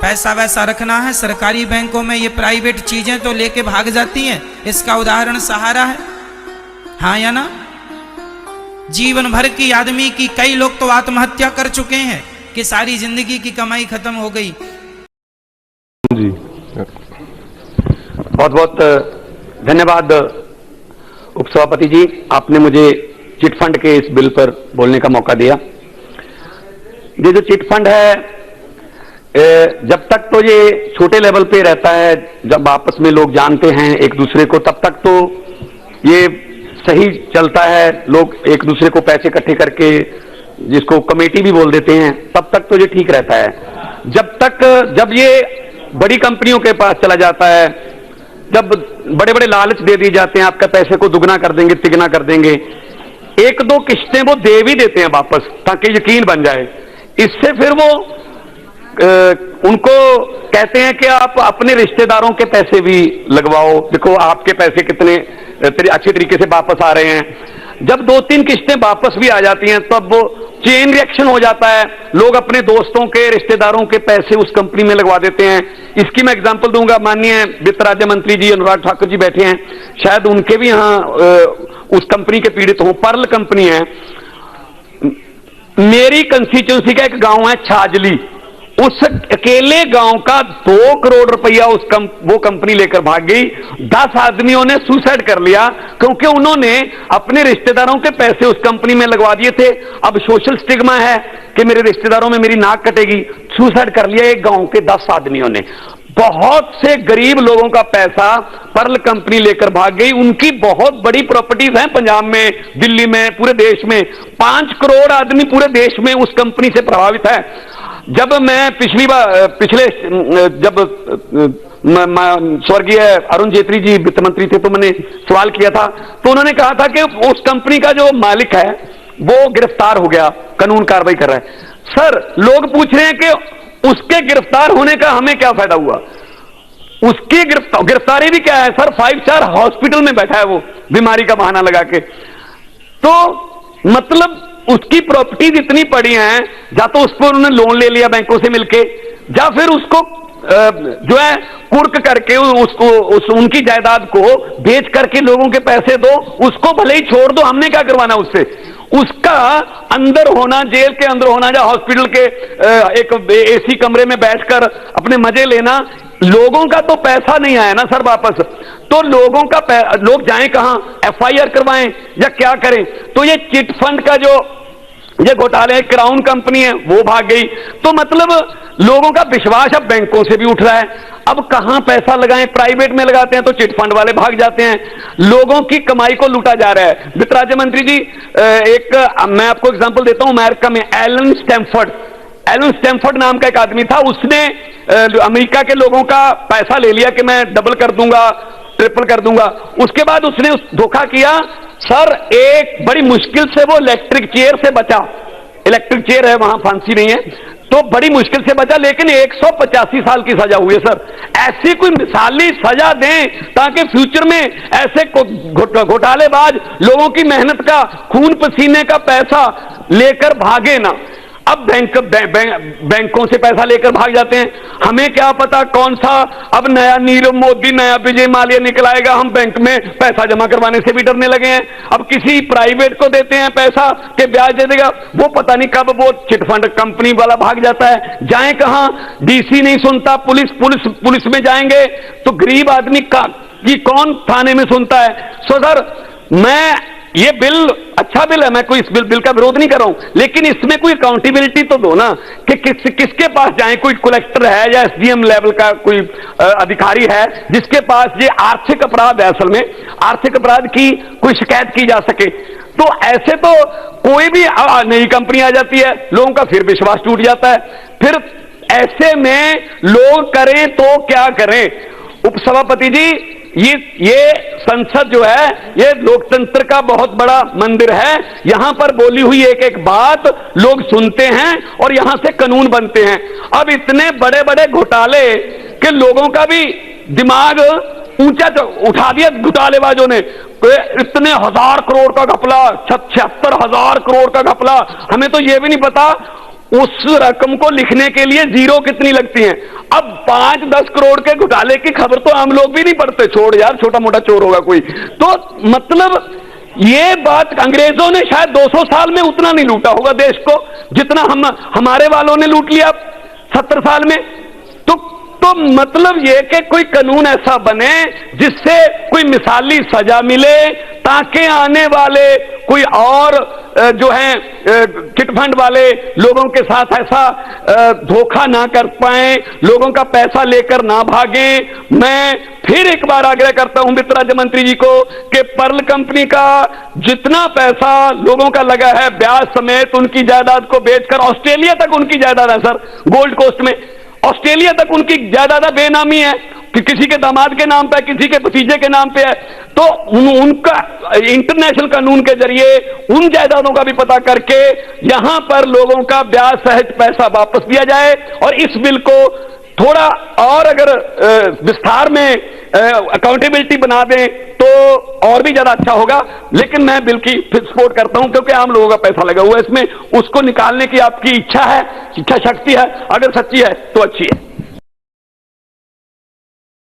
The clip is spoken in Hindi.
पैसा वैसा रखना है। सरकारी बैंकों में ये प्राइवेट चीजें तो लेके भाग जाती हैं। इसका उदाहरण सहारा है, हाँ या ना? जीवन भर की आदमी की, कई लोग तो आत्महत्या कर चुके हैं कि सारी जिंदगी की कमाई खत्म हो गई। जी बहुत बहुत धन्यवाद उपसभापति जी, आपने मुझे चिट फंड के इस बिल पर बोलने का मौका दिया। ये जो चिट फंड है, जब तक तो ये छोटे लेवल पे रहता है, जब आपस में लोग जानते हैं एक दूसरे को, तब तक तो ये सही चलता है। लोग एक दूसरे को पैसे इकट्ठे करके, जिसको कमेटी भी बोल देते हैं, तब तक तो ये ठीक रहता है। जब ये बड़ी कंपनियों के पास चला जाता है, जब बड़े बड़े लालच दे दिए जाते हैं, आपका पैसे को दुगना कर देंगे, तिगना कर देंगे, एक दो किस्तें वो दे भी देते हैं वापस ताकि यकीन बन जाए। इससे फिर वो उनको कहते हैं कि आप अपने रिश्तेदारों के पैसे भी लगवाओ, देखो आपके पैसे कितने अच्छे तरीके से वापस आ रहे हैं। जब दो तीन किस्तें वापस भी आ जाती हैं, तब वो चेन रिएक्शन हो जाता है, लोग अपने दोस्तों के, रिश्तेदारों के पैसे उस कंपनी में लगवा देते हैं। इसकी मैं एग्जांपल दूंगा, माननीय वित्त राज्य मंत्री जी अनुराग ठाकुर जी बैठे हैं, शायद उनके भी यहाँ उस कंपनी के पीड़ित हों। पर्ल कंपनी है, मेरी कंस्टिट्यूंसी का एक गांव है छाजली, उस अकेले गांव का 2 करोड़ रुपया वो कंपनी लेकर भाग गई। 10 आदमियों ने सुसाइड कर लिया क्योंकि उन्होंने अपने रिश्तेदारों के पैसे उस कंपनी में लगवा दिए थे। अब सोशल स्टिग्मा है कि मेरे रिश्तेदारों में मेरी नाक कटेगी, सुसाइड कर लिया एक गांव के 10 आदमियों ने। बहुत से गरीब लोगों का पैसा पर्ल कंपनी लेकर भाग गई। उनकी बहुत बड़ी प्रॉपर्टीज हैं पंजाब में, दिल्ली में, पूरे देश में। 5 करोड़ आदमी पूरे देश में उस कंपनी से प्रभावित है। जब मैं जब स्वर्गीय अरुण जेटली जी वित्त मंत्री थे, तो मैंने सवाल किया था, तो उन्होंने कहा था कि उस कंपनी का जो मालिक है वो गिरफ्तार हो गया, कानून कार्रवाई कर रहा है। सर, लोग पूछ रहे हैं कि उसके गिरफ्तार होने का हमें क्या फायदा हुआ? उसकी गिरफ्तारी भी क्या है सर? 5 स्टार हॉस्पिटल में बैठा है वो, बीमारी का बहाना लगा के। तो मतलब उसकी प्रॉपर्टीज इतनी पड़ी हैं, या तो उस पर उन्होंने लोन ले लिया बैंकों से मिलके, या फिर उसको जो है कुर्क करके उनकी जायदाद को बेच करके लोगों के पैसे दो, उसको भले ही छोड़ दो, हमने क्या करवाना उससे? उसका अंदर होना, जेल के अंदर होना या हॉस्पिटल के एक एसी कमरे में बैठकर अपने मजे लेना, लोगों का तो पैसा नहीं आया ना सर वापस। तो लोग जाएं कहां? एफआईआर करवाएं या क्या करें? तो ये चिट फंड का जो ये घोटाले, क्राउन कंपनी है वो भाग गई। तो मतलब लोगों का विश्वास अब बैंकों से भी उठ रहा है। अब कहां पैसा लगाएं? प्राइवेट में लगाते हैं तो चिट फंड वाले भाग जाते हैं, लोगों की कमाई को लूटा जा रहा है। वित्त राज्य मंत्री जी, मैं आपको एग्जांपल देता हूं, अमेरिका में एलन स्टैमफोर्ड नाम का एक आदमी था, उसने अमेरिका के लोगों का पैसा ले लिया कि मैं डबल कर दूंगा, ट्रिपल कर दूंगा। उसके बाद उसने धोखा किया सर, एक बड़ी मुश्किल से वो इलेक्ट्रिक चेयर से बचा। इलेक्ट्रिक चेयर है, वहां फांसी नहीं है, तो बड़ी मुश्किल से बचा, लेकिन 185 साल की सजा हुई है सर। ऐसी कोई मिसाली सजा दें ताकि फ्यूचर में ऐसे घोटालेबाज लोगों की मेहनत का, खून पसीने का पैसा लेकर भागे ना। अब बैंकों से पैसा लेकर भाग जाते हैं। हमें क्या पता कौन सा अब नया नीरव मोदी, नया विजय माल्या निकल आएगा। हम बैंक में पैसा जमा करवाने से भी डरने लगे हैं। अब किसी प्राइवेट को देते हैं पैसा कि ब्याज दे देगा, वो पता नहीं कब वो चिट फंड कंपनी वाला भाग जाता है। जाएं कहां? डीसी नहीं सुनता, पुलिस में जाएंगे तो गरीब आदमी की कौन थाने में सुनता है? सो सर, ये बिल अच्छा बिल है, मैं कोई इस बिल का विरोध नहीं कर रहा हूं, लेकिन इसमें कोई अकाउंटेबिलिटी तो दो ना कि किसके पास जाए। कोई कलेक्टर है या एसडीएम लेवल का कोई अधिकारी है जिसके पास ये आर्थिक अपराध है, असल में आर्थिक अपराध की कोई शिकायत की जा सके? तो ऐसे तो कोई भी नई कंपनी आ जाती है, लोगों का फिर विश्वास टूट जाता है। फिर ऐसे में लोग करें तो क्या करें? उपसभापति जी, ये संसद जो है ये लोकतंत्र का बहुत बड़ा मंदिर है। यहां पर बोली हुई एक एक बात लोग सुनते हैं और यहां से कानून बनते हैं। अब इतने बड़े बड़े घोटाले के लोगों का भी दिमाग ऊंचा उठा दिया घोटालेबाजों ने। इतने 1000 करोड़ का घपला, 76,000 करोड़ का घपला, हमें तो यह भी नहीं पता उस रकम को लिखने के लिए जीरो कितनी लगती है। अब 5-10 करोड़ के घोटाले की खबर तो आम लोग भी नहीं पढ़ते, छोड़ यार, छोटा मोटा चोर होगा कोई। तो मतलब ये बात, अंग्रेजों ने शायद 200 साल में उतना नहीं लूटा होगा देश को जितना हमारे वालों ने लूट लिया 70 साल में। तो मतलब ये कि कोई कानून ऐसा बने जिससे कोई मिसाली सजा मिले, ताकि आने वाले कोई और जो है चिटफंड वाले लोगों के साथ ऐसा धोखा ना कर पाए, लोगों का पैसा लेकर ना भागे। मैं फिर एक बार आग्रह करता हूं वित्त राज्य मंत्री जी को कि पर्ल कंपनी का जितना पैसा लोगों का लगा है ब्याज समेत उनकी जायदाद को बेचकर, ऑस्ट्रेलिया तक उनकी जायदाद है सर, गोल्ड कोस्ट में ऑस्ट्रेलिया तक उनकी जायदाद बेनामी है कि किसी के दामाद के नाम पे, किसी के भतीजे के नाम पे है। तो उनका इंटरनेशनल कानून के जरिए उन जायदादों का भी पता करके यहां पर लोगों का ब्याज सहित पैसा वापस दिया जाए, और इस बिल को थोड़ा और अगर विस्तार में अकाउंटेबिलिटी बना दें तो और भी ज्यादा अच्छा होगा। लेकिन मैं बिल की सपोर्ट करता हूं क्योंकि आम लोगों का पैसा लगा हुआ है इसमें, उसको निकालने की आपकी इच्छा है, इच्छा शक्ति है, अगर सच्ची है तो अच्छी है।